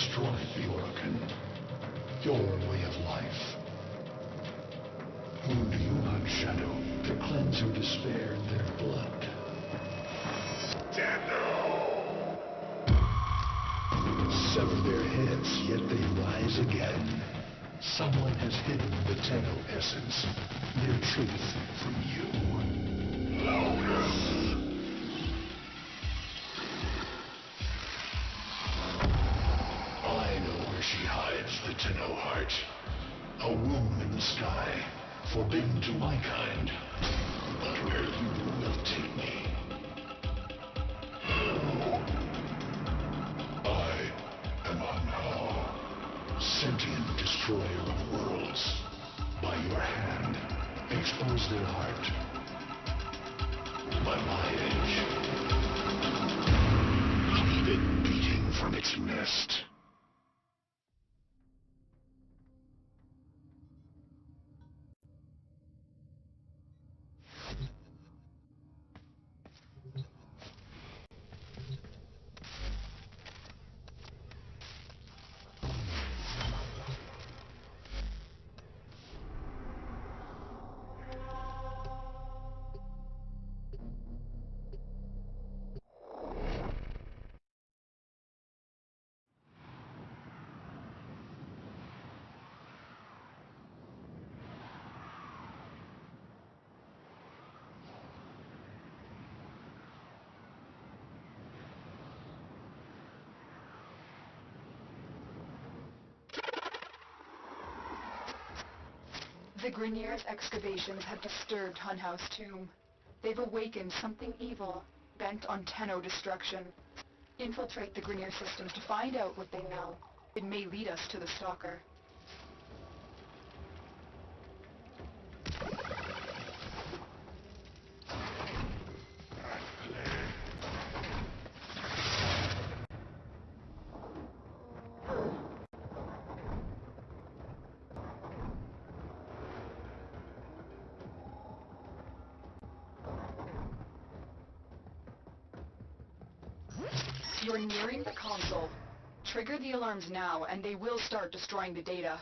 destroy the Orokin, your way of life. Who do you hunt, Shadow, to cleanse your despair in their blood? Sever their heads, yet they rise again. Someone has hidden the Tenno essence, their truth from you. Loudness! I know where she hides the Tenno heart. A womb in the sky, forbidden to my kind. But where you will take me. I am Anhar, sentient destroyer of worlds. By your hand, expose their heart. By my edge, leave it beating from its nest. The Grineer's excavations have disturbed Hunhouse Tomb. They've awakened something evil, bent on Tenno destruction. Infiltrate the Grineer systems to find out what they know. It may lead us to the Stalker. You're nearing the console. Trigger the alarms now, and they will start destroying the data.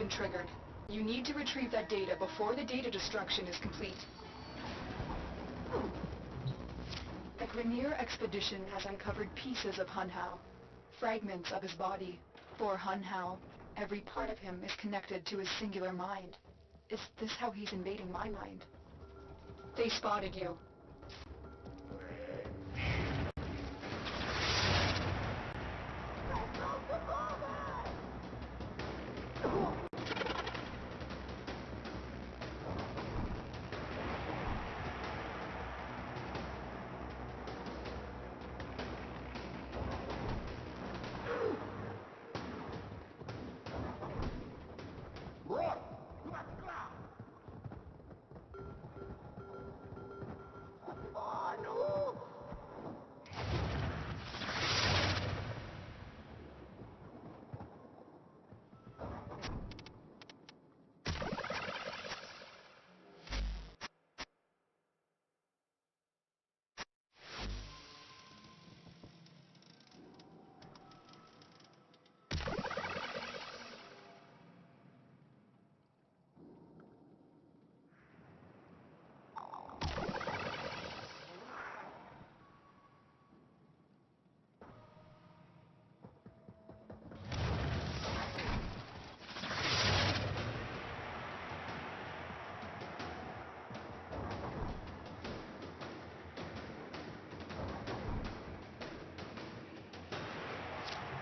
been triggered. You need to retrieve that data before the data destruction is complete. The Grineer expedition has uncovered pieces of Hun Hao, fragments of his body. For Hun Hao, every part of him is connected to his singular mind. Is this how he's invading my mind? They spotted you.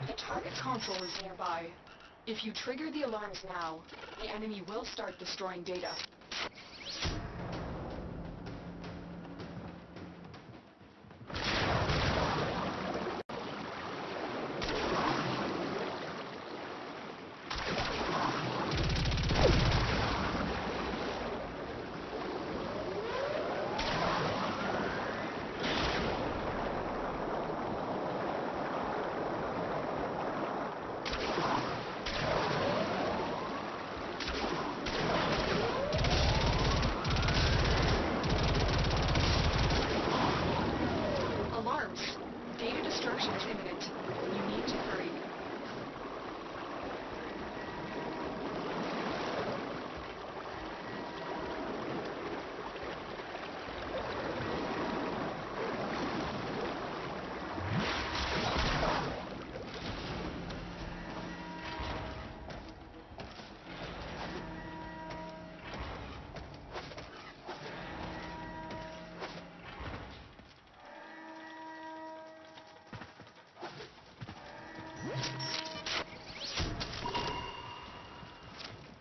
The target console is nearby. If you trigger the alarms now, the enemy will start destroying data. Data destruction is imminent. You need to hurry.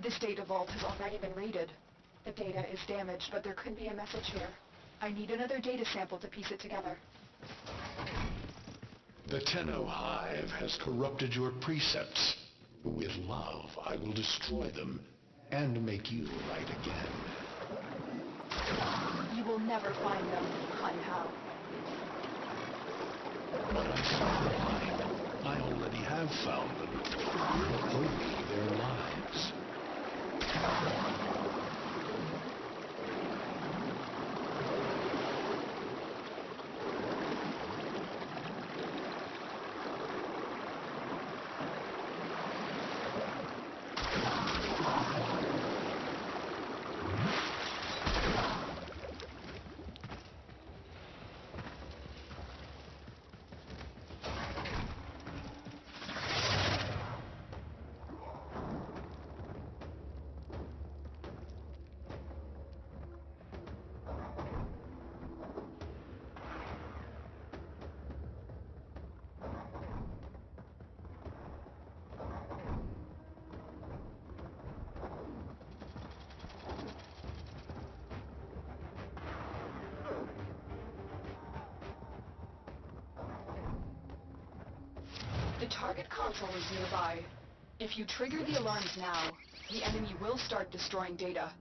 This data vault has already been raided. The data is damaged, but there could be a message here. I need another data sample to piece it together. The Tenno Hive has corrupted your precepts. With love, I will destroy them and make you right again. You will never find them, Hun Hao. But I saw mine. I already have found them. Only their lives. The target console is nearby. If you trigger the alarms now, the enemy will start destroying data.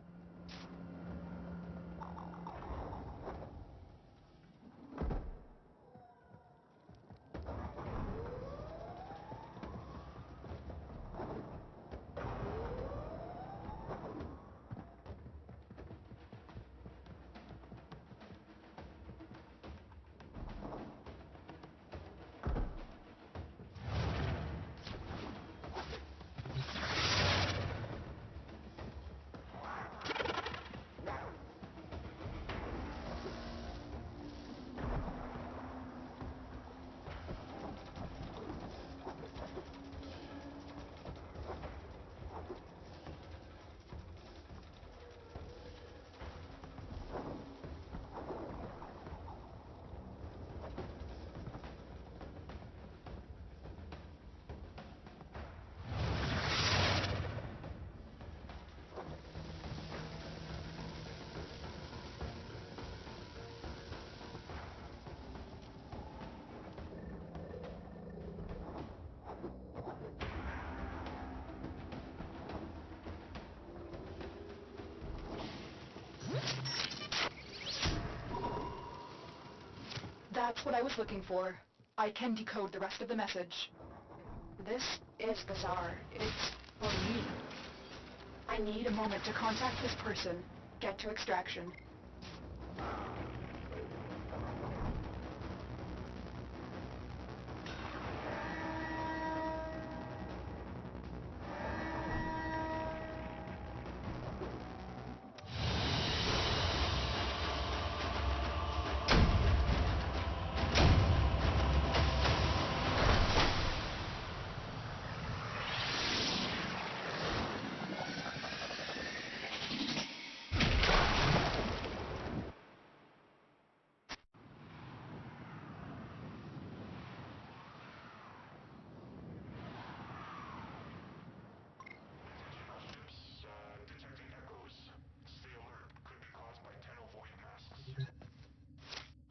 That's what I was looking for. I can decode the rest of the message. This is bizarre. It's for me. I need a moment to contact this person. Get to extraction.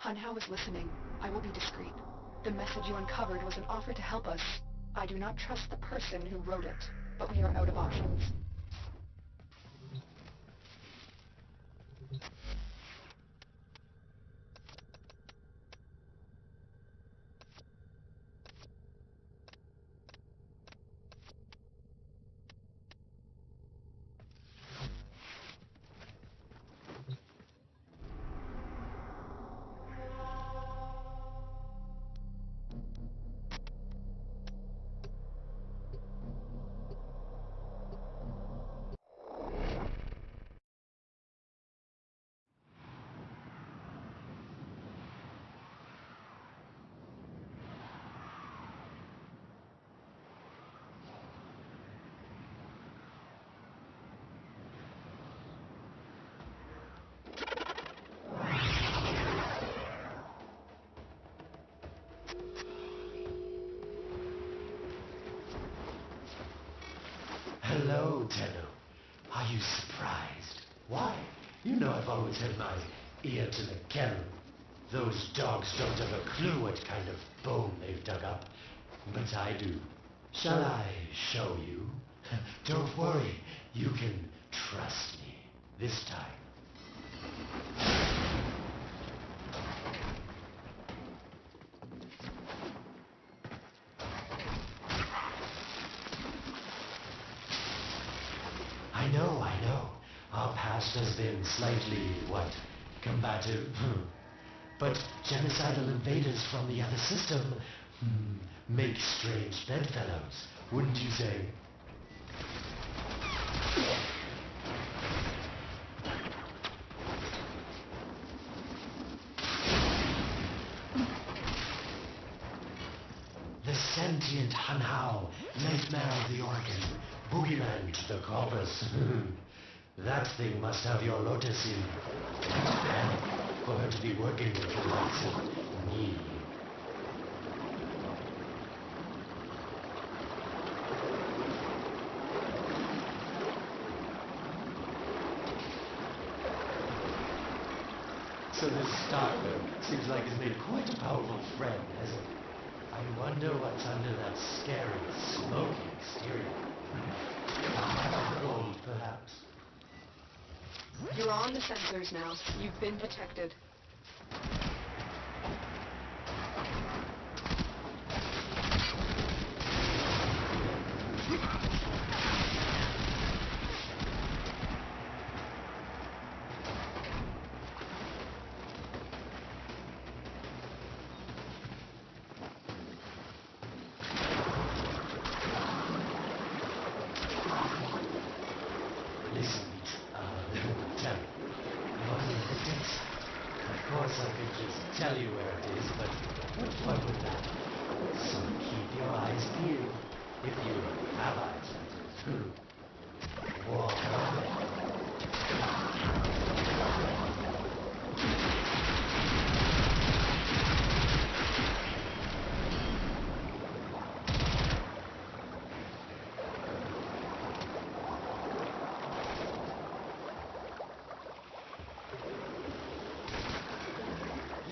Hunhow is listening. I will be discreet. The message you uncovered was an offer to help us. I do not trust the person who wrote it, but we are out of options. Hello, Tenno. Are you surprised? Why? You know I've always had my ear to the kennel. Those dogs don't have a clue what kind of bone they've dug up. But I do. Shall I show you? Don't worry. You can trust me. This time. I know. Our past has been slightly, combative? But genocidal invaders from the other system, make strange bedfellows, wouldn't you say? The sentient Hunhow, nightmare of the organ, boogeyman to the corpus. That thing must have your Lotus in. And for her to be working with the likes of me. So this Starkler seems like it's made quite a powerful friend, hasn't it? I wonder what's under that scary, smoky exterior. A heart of gold, perhaps. You're on the sensors now. You've been detected. Listen, tell me. What is the distance? Of course I could just tell you where it is, but what fun with that? So keep your eyes peeled. If you have eyes, that is. Walk on.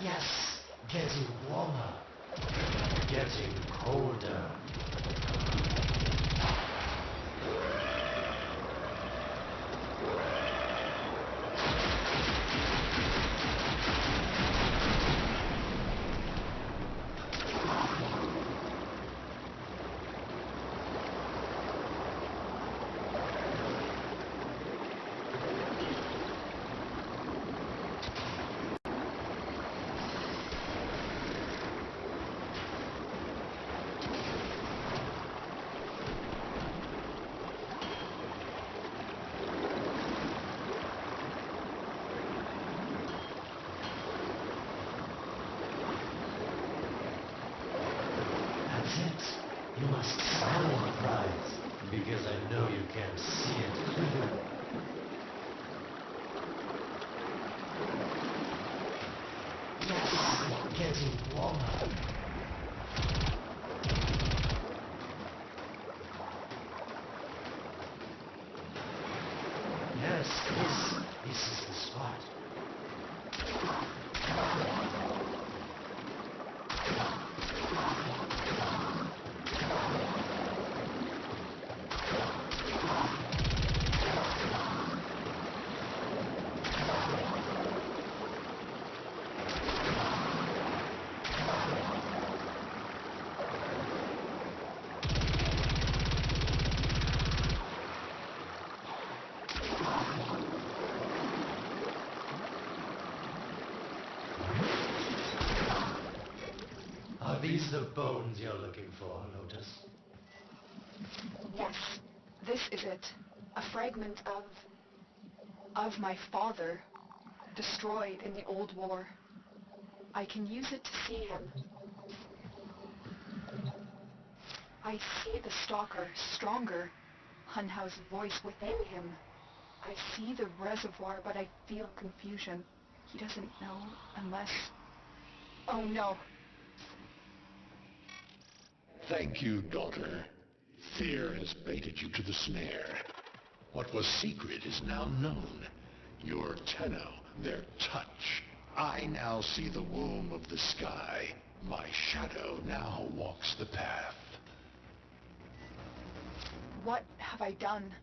Yes, getting warmer, getting colder. warmer. Yes, this is the spot. Are these the bones you're looking for, Lotus? Yes, this is it. A fragment of my father, destroyed in the old war. I can use it to see him. I see the stalker, stronger. Hunhow's voice within him. I see the reservoir, but I feel confusion. He doesn't know unless... Oh no. Thank you, daughter. Fear has baited you to the snare. What was secret is now known. Your Tenno, their touch. I now see the womb of the sky. My shadow now walks the path. What have I done?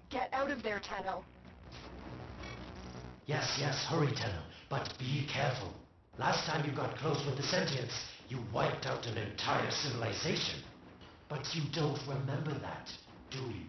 Get out of there, Tenno. Yes, hurry, Tenno, but be careful. Last time you got close with the sentients, you wiped out an entire civilization. But you don't remember that, do you?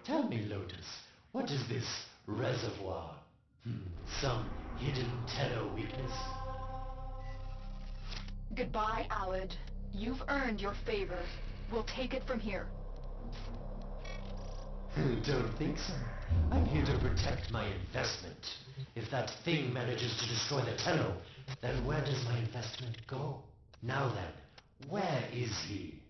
Tell me, Lotus, what is this reservoir? Some hidden Tenno weakness? Goodbye, Alad. You've earned your favor. We'll take it from here. Don't think so. I'm here to protect my investment. If that thing manages to destroy the Tenno, then where does my investment go? Now then, where is he?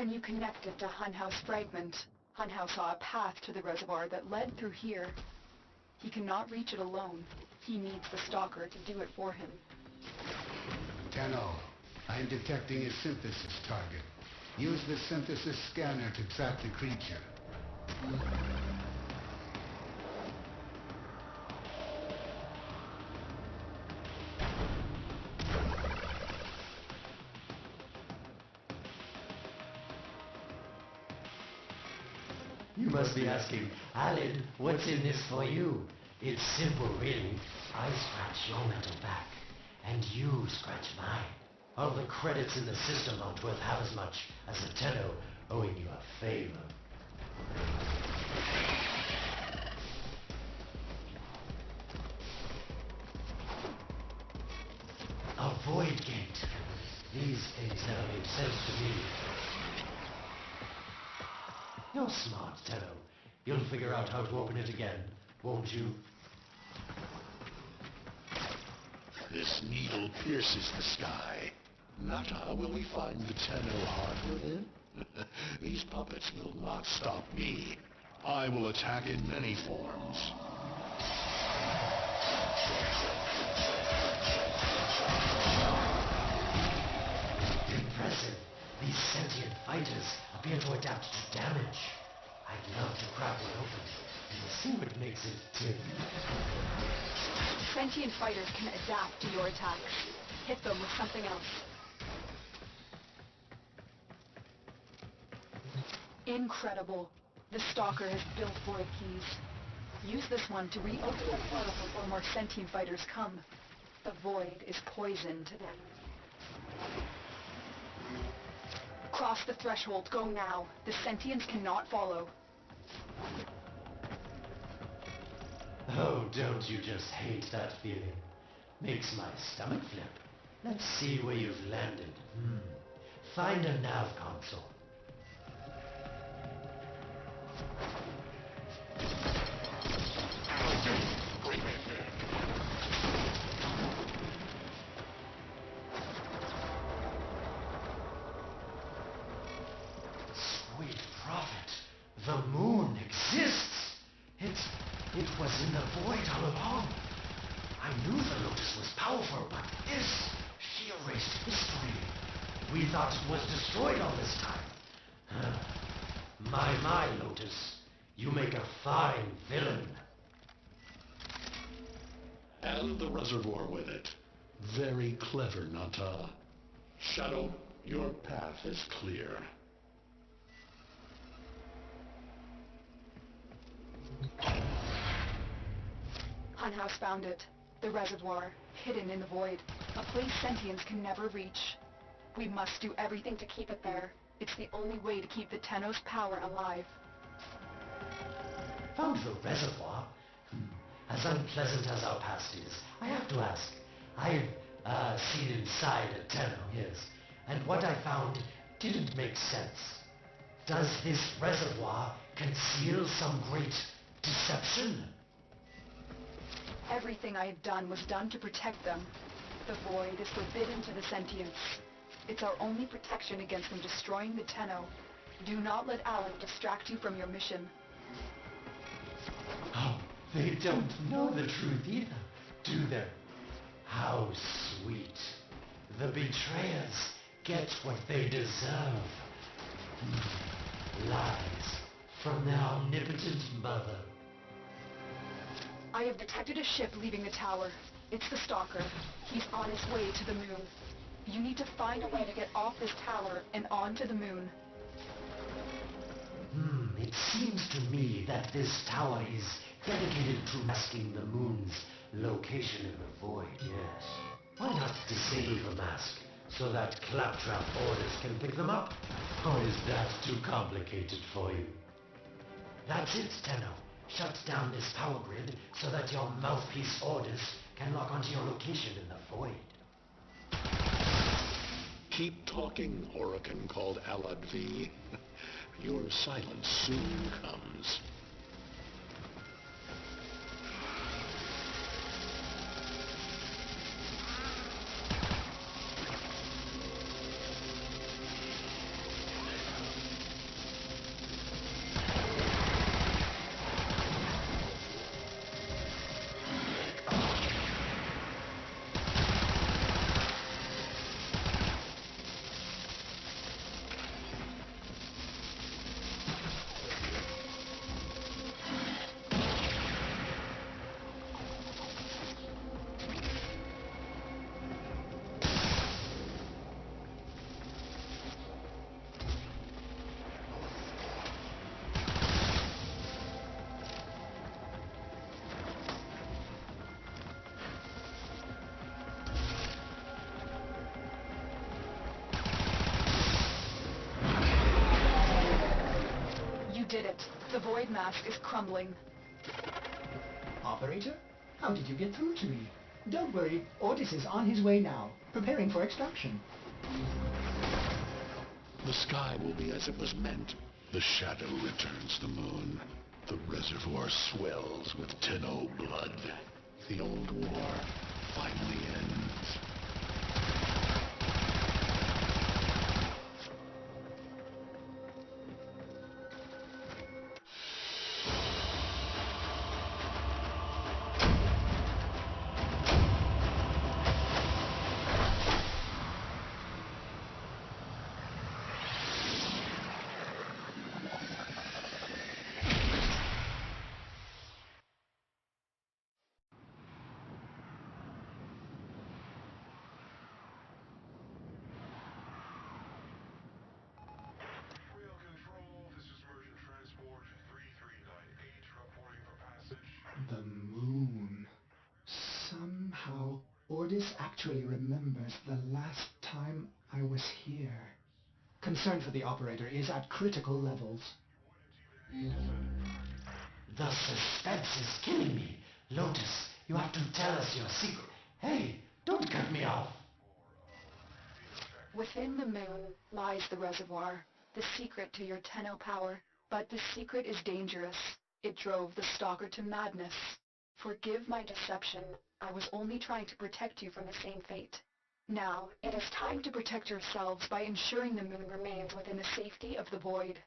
When you connected to Hunhouse Fragment, Hunhouse saw a path to the reservoir that led through here. He cannot reach it alone. He needs the Stalker to do it for him. Tenno, I'm detecting a synthesis target. Use the synthesis scanner to track the creature. You must be asking, Alan, what's in this for you? It's simple, really. I scratch your metal back, and you scratch mine. All the credits in the system aren't worth half as much as a Tenno owing you a favor. A void gate. These things never made sense to me. You're smart, Tenno. You'll figure out how to open it again, won't you? This needle pierces the sky. Nata, will we find the Tenno heart within? These puppets will not stop me. I will attack in many forms. Impressive. These sentient fighters appear to adapt to damage. I'd love to crack one open and see what makes it tick. Sentient fighters can adapt to your attacks. Hit them with something else. Incredible. The Stalker has built void keys. Use this one to reopen the portal before more sentient fighters come. The void is poison to them. Cross the threshold. Go now. The sentients cannot follow. Oh, don't you just hate that feeling? Makes my stomach flip. Let's see where you've landed. Find a nav console. Sweet prophet, the moon exists. It was in the void all along. I knew the Lotus was powerful, but this, she erased history. We thought it was destroyed all this time. My, Lotus, you make a fine villain. And the reservoir with it. Very clever, Nata. Shadow, your path is clear. Hunhouse found it. The reservoir, hidden in the void. A place sentients can never reach. We must do everything to keep it there. It's the only way to keep the Tenno's power alive. Found the reservoir? As unpleasant as our past is, I have to ask. I've seen inside a Tenno, yes, and what I found didn't make sense. Does this reservoir conceal some great deception? Everything I have done was done to protect them. The void is forbidden to the sentients. It's our only protection against them destroying the Tenno. Do not let Alan distract you from your mission. Oh, they don't know the truth either, do they? How sweet. The betrayers get what they deserve. Lies from their omnipotent mother. I have detected a ship leaving the tower. It's the Stalker. He's on his way to the moon. You need to find a way to get off this tower and onto the moon. It seems to me that this tower is dedicated to masking the moon's location in the void, yes. Why not disable the mask so that Claptrap orders can pick them up? Or is that too complicated for you? That's it, Tenno. Shut down this power grid so that your mouthpiece orders can lock onto your location in the void. Keep talking, Orokin called Alad V. Your silence soon comes. The void mask is crumbling. Operator? How did you get through to me? Don't worry, Ordis is on his way now, preparing for extraction. The sky will be as it was meant. The shadow returns the moon. The reservoir swells with Tenno blood. The old war finally ends. The moon. Somehow, Ordis actually remembers the last time I was here. Concern for the operator is at critical levels. The suspense is killing me. Lotus, you have to tell us your secret. Hey, don't cut me off. Within the moon lies the reservoir, the secret to your Tenno power. But the secret is dangerous. It drove the Stalker to madness. Forgive my deception. I was only trying to protect you from the same fate. Now, it is time to protect yourselves by ensuring the moon remains within the safety of the void.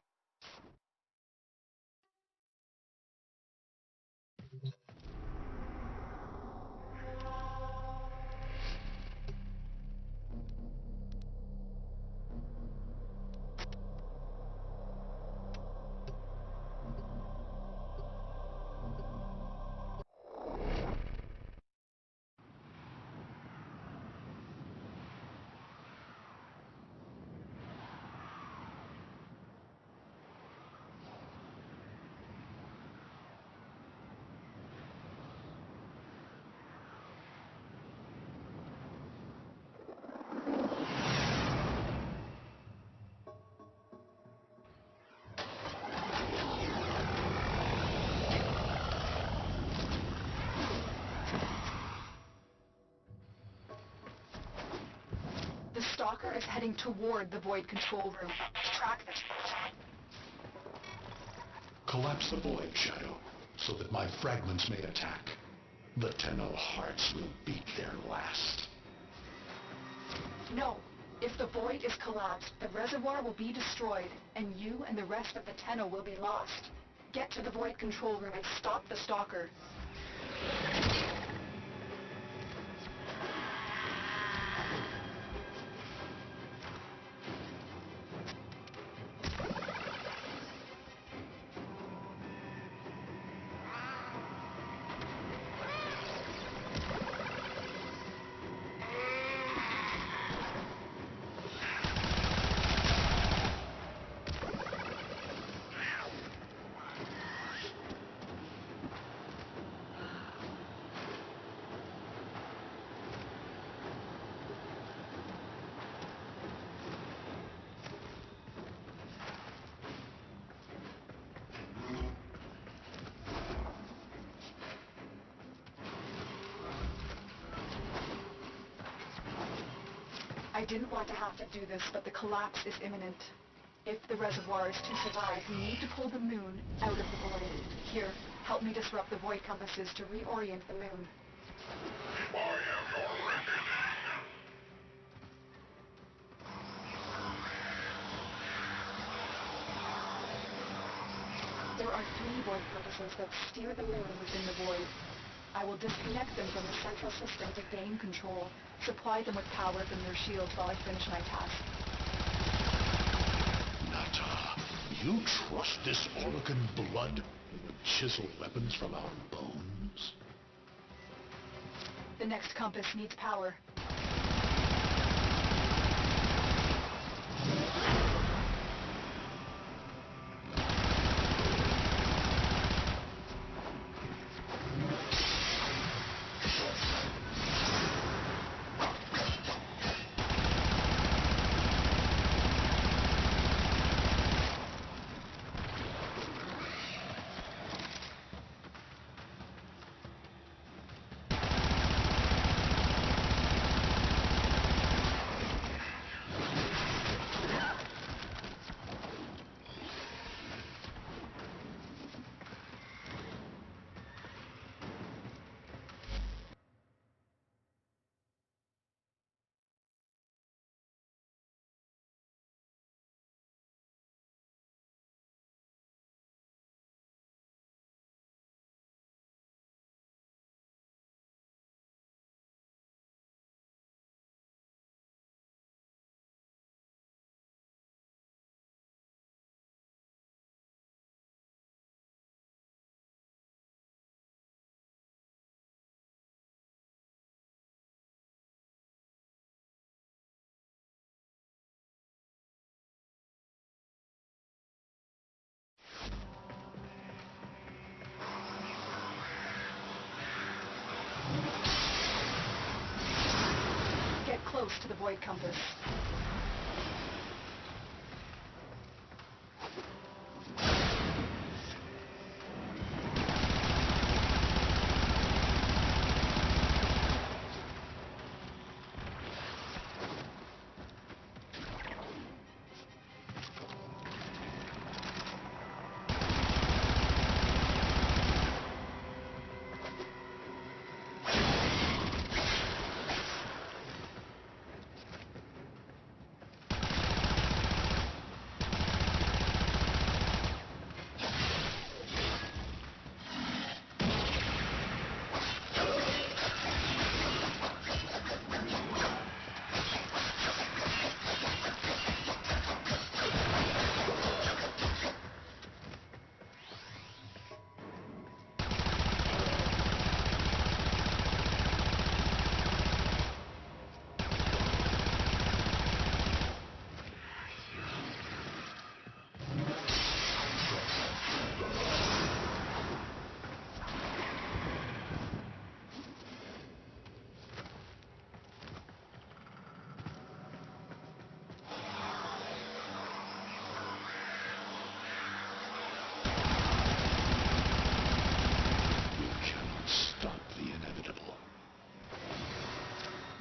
The Stalker is heading toward the void control room. Track this. Collapse the void, Shadow, so that my fragments may attack. The Tenno hearts will beat their last. No. If the void is collapsed, the reservoir will be destroyed, and you and the rest of the Tenno will be lost. Get to the void control room and stop the Stalker. I didn't want to have to do this, but the collapse is imminent. If the reservoir is to survive, we need to pull the moon out of the void. Here, help me disrupt the void compasses to reorient the moon. There are 3 void compasses that steer the moon within the void. I will disconnect them from the central system to gain control. Supply them with power from their shields while I finish my task. Nata, you trust this Orokin blood with chisel weapons from our bones? The next compass needs power. close to the Void Compass.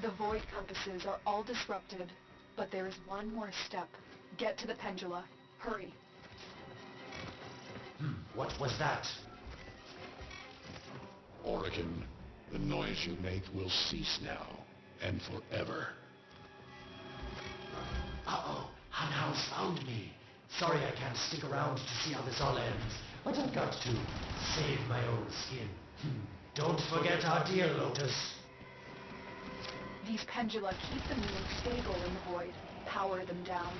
The Void Compasses are all disrupted, but there is one more step. Get to the Pendula. Hurry. What was that? Orokin, the noise you make will cease now, and forever. Uh-oh, Hunhouse found me. Sorry I can't stick around to see how this all ends, but I've got to save my own skin. Don't forget our dear Lotus. These pendula keep the moon stable in the void. Power them down.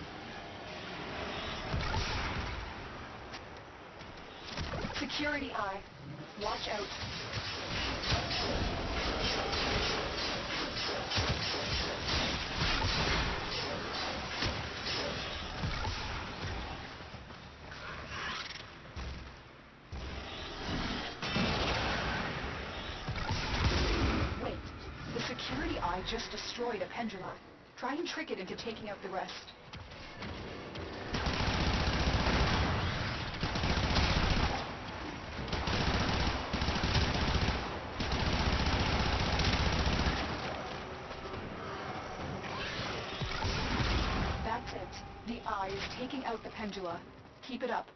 Security Eye. Watch out. Wait. The Security Eye just destroyed a pendula. Try and trick it into taking out the rest. That's it. The Eye is taking out the pendula. Keep it up.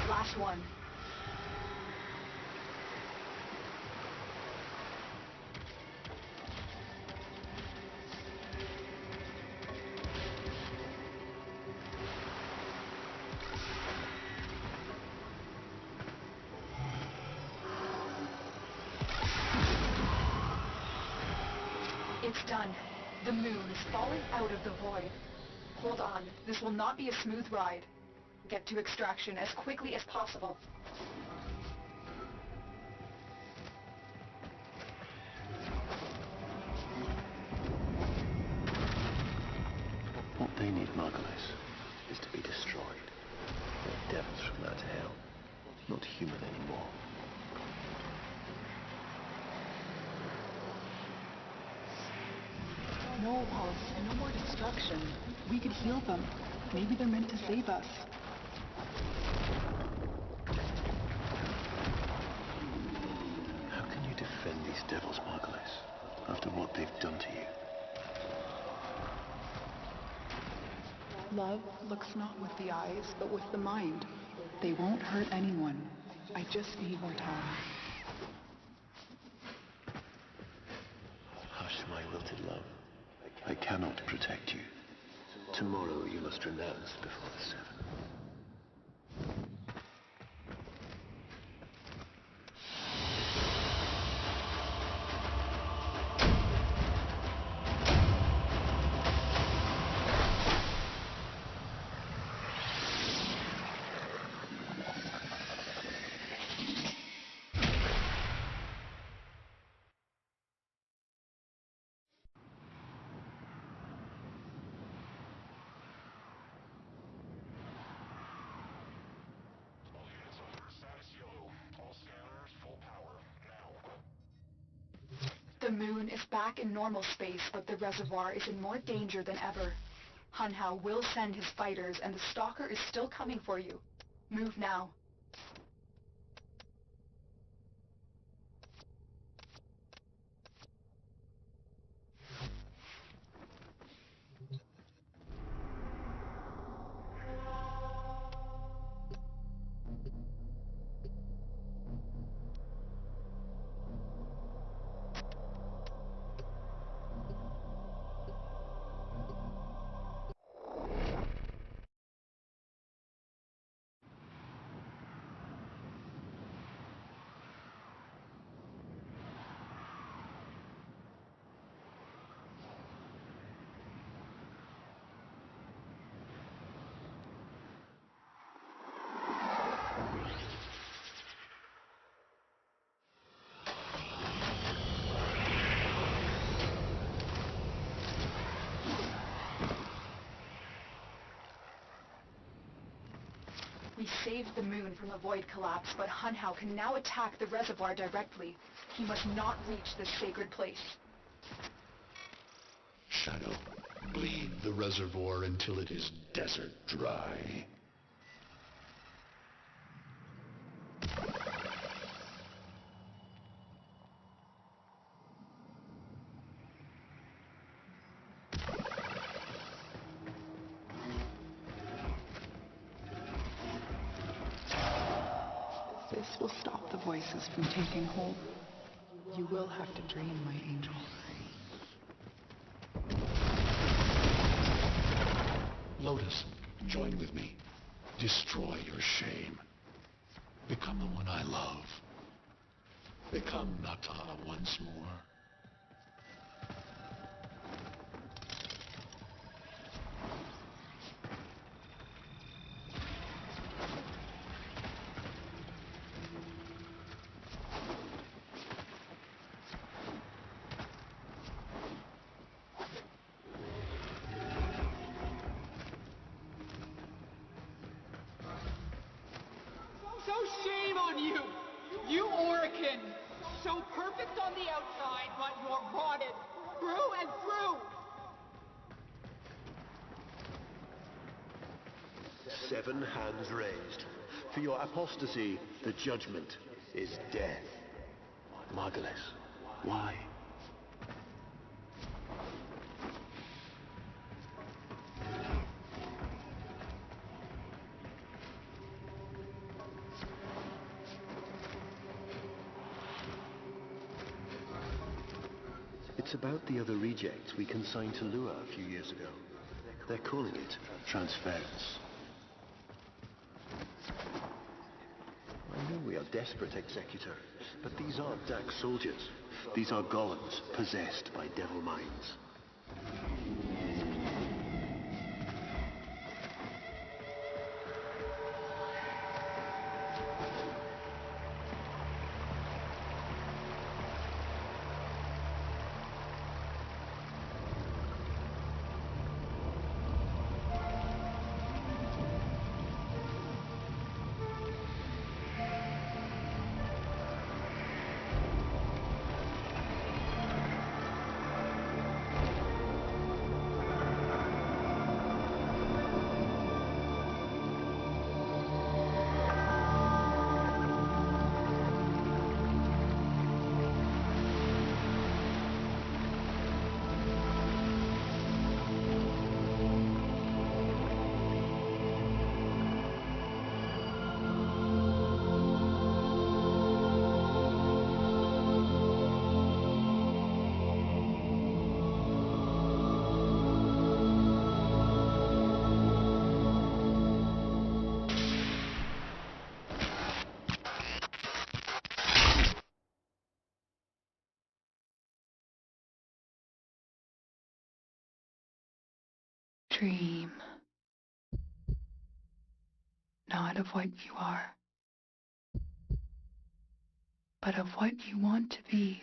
Last one. It's done. The moon is falling out of the void. Hold on. This will not be a smooth ride. Get to extraction as quickly as possible. What they need, Margulis, is to be destroyed. They're devils from out of hell. not human anymore. No, Pulse. No more destruction. We could heal them. Maybe they're meant to save us. How can you defend these devils, Margulis, after what they've done to you? Love looks not with the eyes, but with the mind. They won't hurt anyone. I just need more time. Hush, my wilted love. I cannot protect you. Tomorrow you must renounce before the Seven. The moon is back in normal space, but the reservoir is in more danger than ever. Hunhow will send his fighters, and the Stalker is still coming for you. Move now. We saved the moon from a void collapse, but Hunhow can now attack the reservoir directly. He must not reach this sacred place. Shadow, bleed the reservoir until it is desert dry. This will stop the voices from taking hold. You will have to dream, my angel. Lotus, join with me. Destroy your shame. Become the one I love. Become Nata once more. So shame on you! You Orokin! So perfect on the outside, but you're rotted through and through! 7 hands raised. For your apostasy, the judgment is death. Margulis, why? It's about the other rejects we consigned to Lua a few years ago. They're calling it transference. I know we are desperate, Executor, but these aren't Dax soldiers. These are golems possessed by devil minds. dream. Not of what you are, but of what you want to be.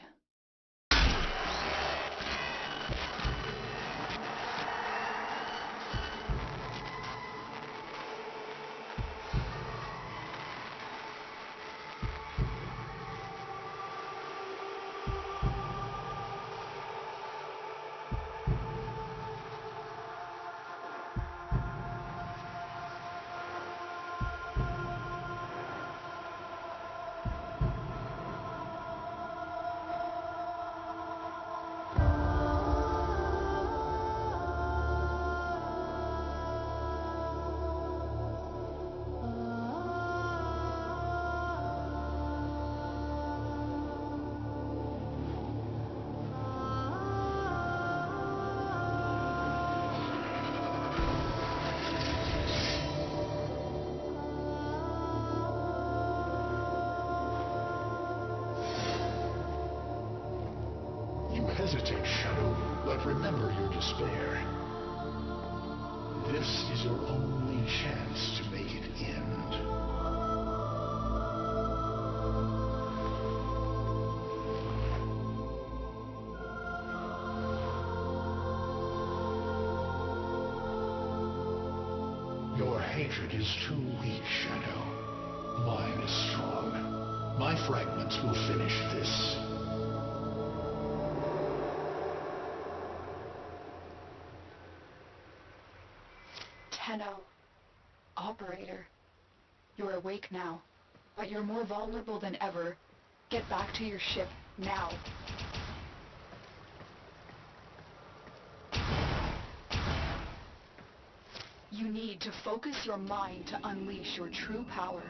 You hesitate, Shadow, but remember your despair. This is your only chance to make it end. Your hatred is too weak, Shadow. Mine is strong. My fragments will finish this. Tenno. Operator. You're awake now, but you're more vulnerable than ever. Get back to your ship, now. You need to focus your mind to unleash your true power.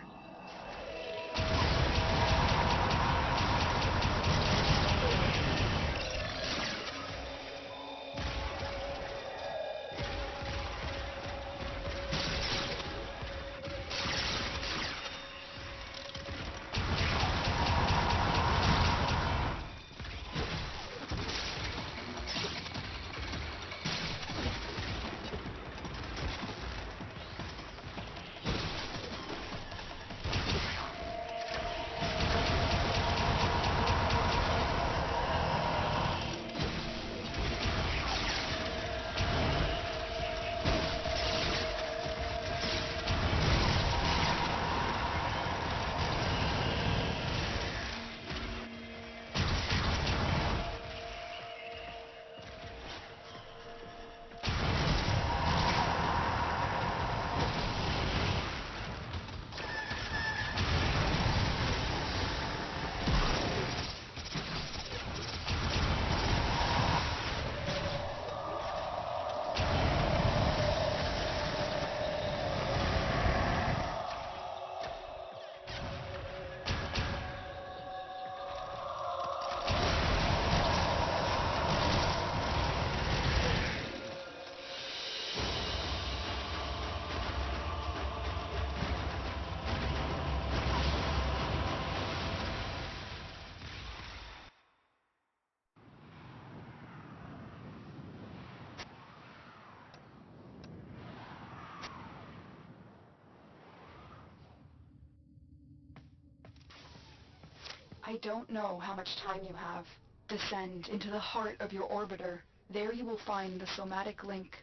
I don't know how much time you have. Descend into the heart of your orbiter. There you will find the somatic link.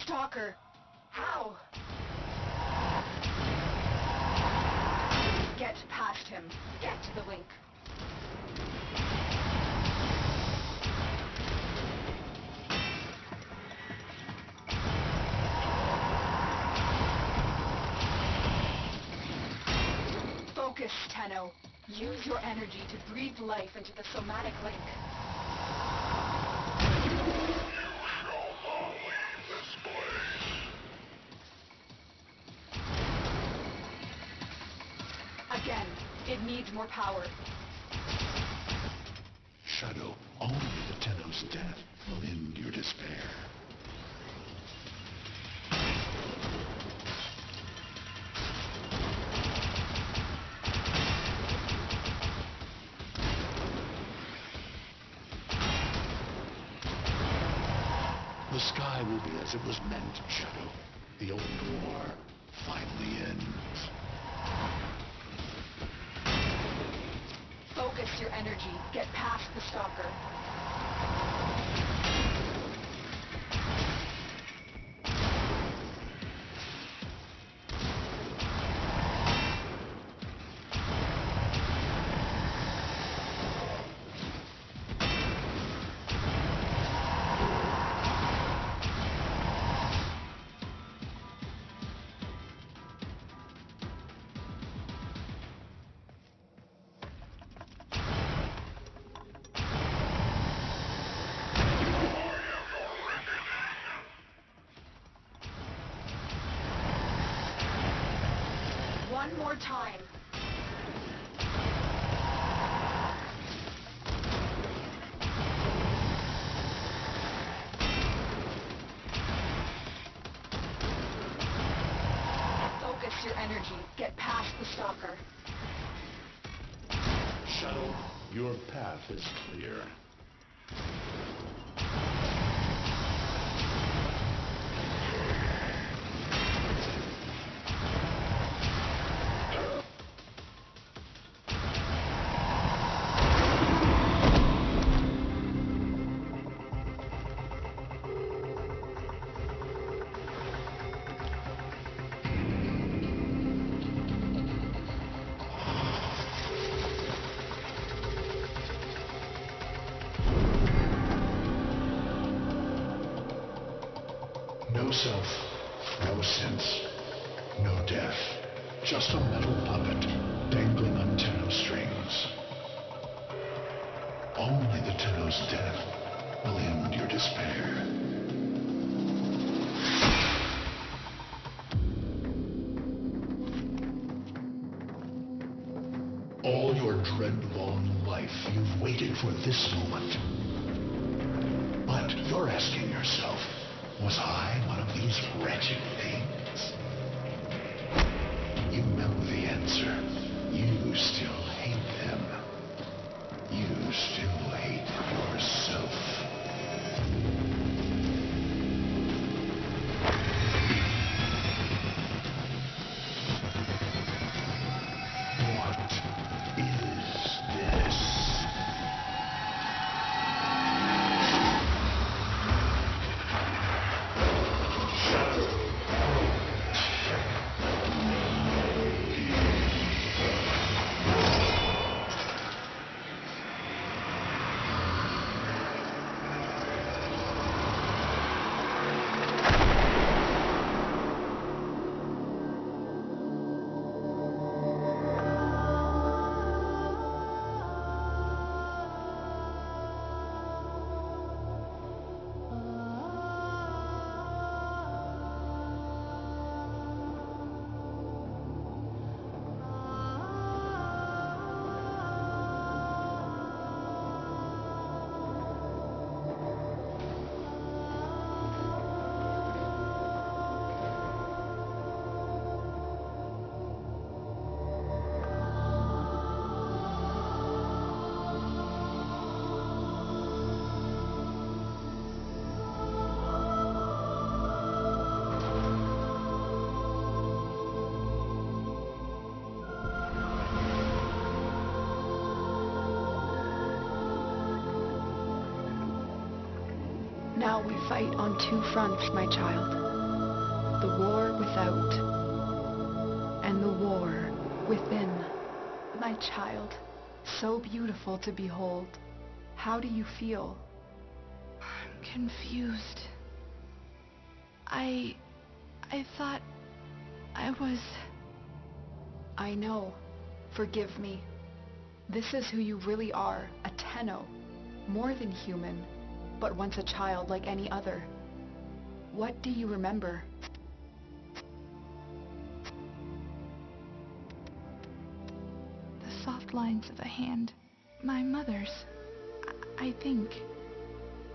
Stalker! How? Get past him. Get to the link. Focus, Tenno. Use your energy to breathe life into the somatic link. Again, it needs more power. Shadow, only the Tenno's death will end your despair. The sky will be as it was meant, Shadow. The old war finally ends. Focus your energy. Get past the stalker. One more time. Focus your energy. Get past the stalker. Shadow, your path is clear. No self, no sense, no death. Just a metal puppet dangling on Tenno strings. Only the Tenno's death will end your despair. All your dread-long life, you've waited for this moment. But you're asking yourself, was I one of these wretched things? You know the answer. You still hate them. You still hate yourself. What is this? Now we fight on two fronts, my child. The war without, and the war within. My child, so beautiful to behold. How do you feel? I'm confused. I thought I was... I know. Forgive me. This is who you really are, a Tenno. More than human, but once a child like any other. What do you remember? The soft lines of a hand. My mother's. I think.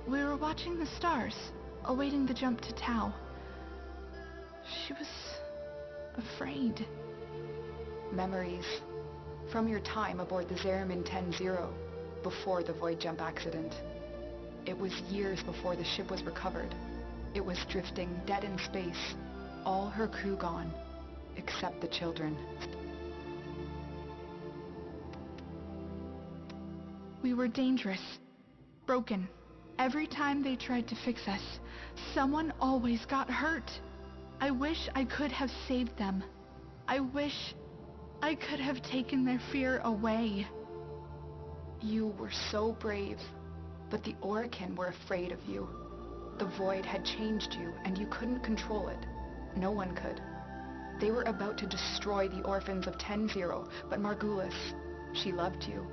We were watching the stars, awaiting the jump to Tau. She was... afraid. Memories. From your time aboard the Zariman 10-0, before the void jump accident. It was years before the ship was recovered. It was drifting dead in space, all her crew gone, except the children. We were dangerous, broken. Every time they tried to fix us, someone always got hurt. I wish I could have saved them. I wish I could have taken their fear away. You were so brave, but the Orokin were afraid of you. The Void had changed you, and you couldn't control it. No one could. They were about to destroy the orphans of 10-0, but Margulis, she loved you.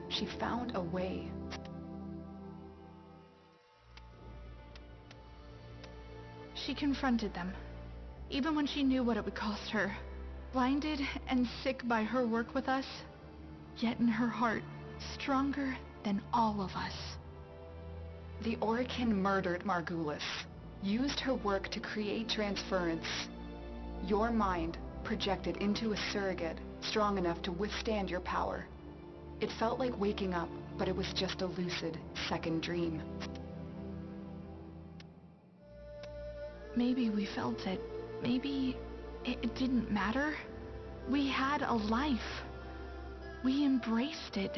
She found a way. She confronted them, even when she knew what it would cost her. Blinded and sick by her work with us, yet in her heart, stronger than all of us. The Orokin murdered Margulis, used her work to create transference. Your mind projected into a surrogate strong enough to withstand your power. It felt like waking up, but it was just a lucid second dream. Maybe we felt it. Maybe it didn't matter. We had a life. We embraced it.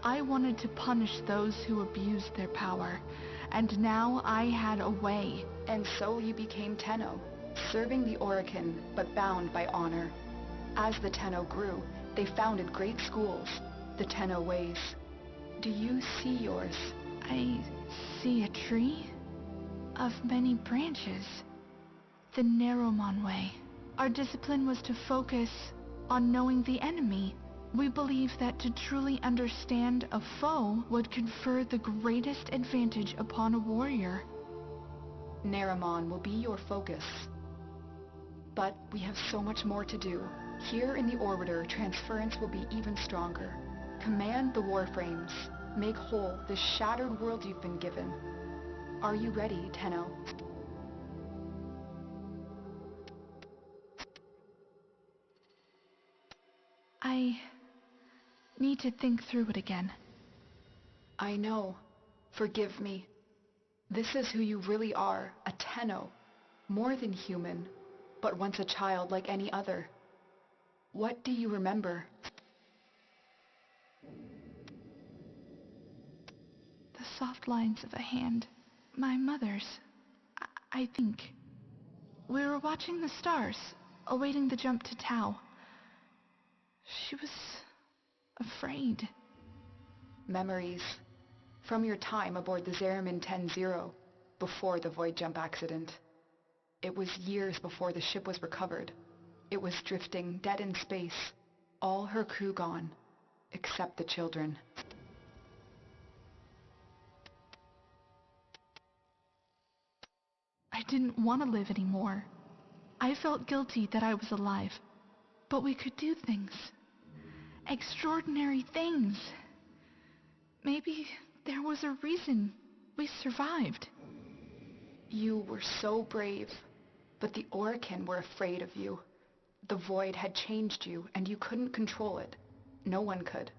I wanted to punish those who abused their power, and now I had a way. And so you became Tenno, serving the Orokin, but bound by honor. As the Tenno grew, they founded great schools, the Tenno Ways. Do you see yours? I see a tree of many branches. The Narrowmon Way. Our discipline was to focus on knowing the enemy. We believe that to truly understand a foe would confer the greatest advantage upon a warrior. Narrowmon will be your focus. But we have so much more to do. Here in the Orbiter, transference will be even stronger. Command the Warframes. Make whole this shattered world you've been given. Are you ready, Tenno? I need to think through it again. I know. Forgive me. This is who you really are, a Tenno. More than human, but once a child like any other. What do you remember? The soft lines of a hand. My mother's. I think. We were watching the stars, awaiting the jump to Tau. She was afraid. Memories. From your time aboard the Zariman 10-0, before the void jump accident. It was years before the ship was recovered. It was drifting dead in space, all her crew gone, except the children. I didn't want to live anymore. I felt guilty that I was alive, but we could do things. Extraordinary things. Maybe there was a reason we survived. You were so brave, but the Orokin were afraid of you. The Void had changed you, and you couldn't control it. No one could.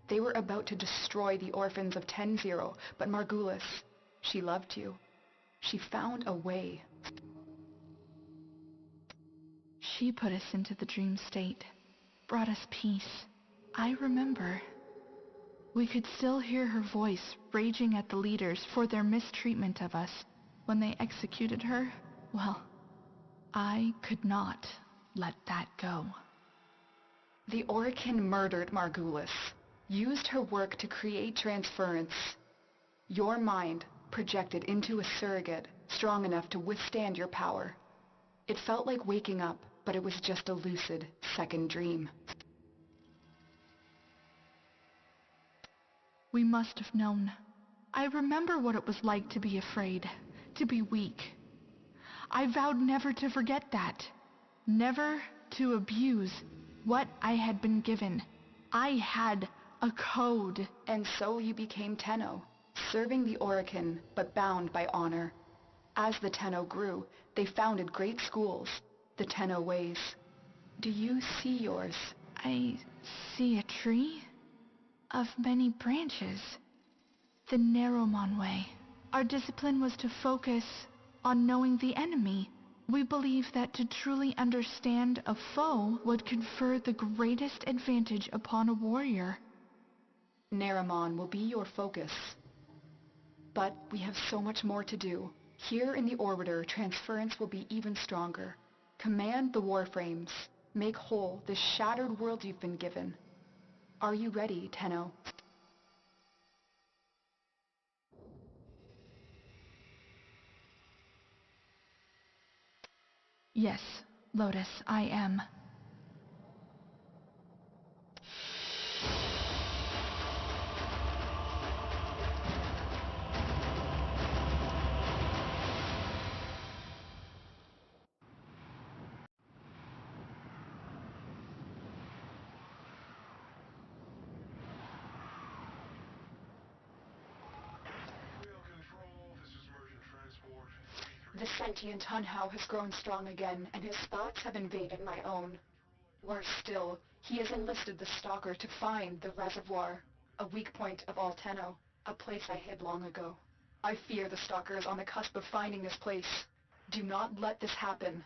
They were about to destroy the orphans of 10-0, but Margulis, she loved you. She found a way. She put us into the dream state, brought us peace. I remember. We could still hear her voice raging at the leaders for their mistreatment of us when they executed her. Well, I could not let that go. The Orokin murdered Margulis, used her work to create transference. Your mind projected into a surrogate strong enough to withstand your power. It felt like waking up, but it was just a lucid second dream. We must have known. I remember what it was like to be afraid, to be weak. I vowed never to forget that. Never to abuse what I had been given. I had a code. And so you became Tenno, serving the Orokin, but bound by honor. As the Tenno grew, they founded great schools, the Tenno Ways. Do you see yours? I see a tree of many branches. The Narrowmon Way. Our discipline was to focus on knowing the enemy. We believe that to truly understand a foe would confer the greatest advantage upon a warrior. Naramon will be your focus. But we have so much more to do. Here in the Orbiter, transference will be even stronger. Command the Warframes. Make whole the shattered world you've been given. Are you ready, Tenno? Yes, Lotus, I am. The sentient Hunhow has grown strong again, and his thoughts have invaded my own. Worse still, he has enlisted the Stalker to find the reservoir, a weak point of all Tenno, a place I hid long ago. I fear the Stalker is on the cusp of finding this place. Do not let this happen.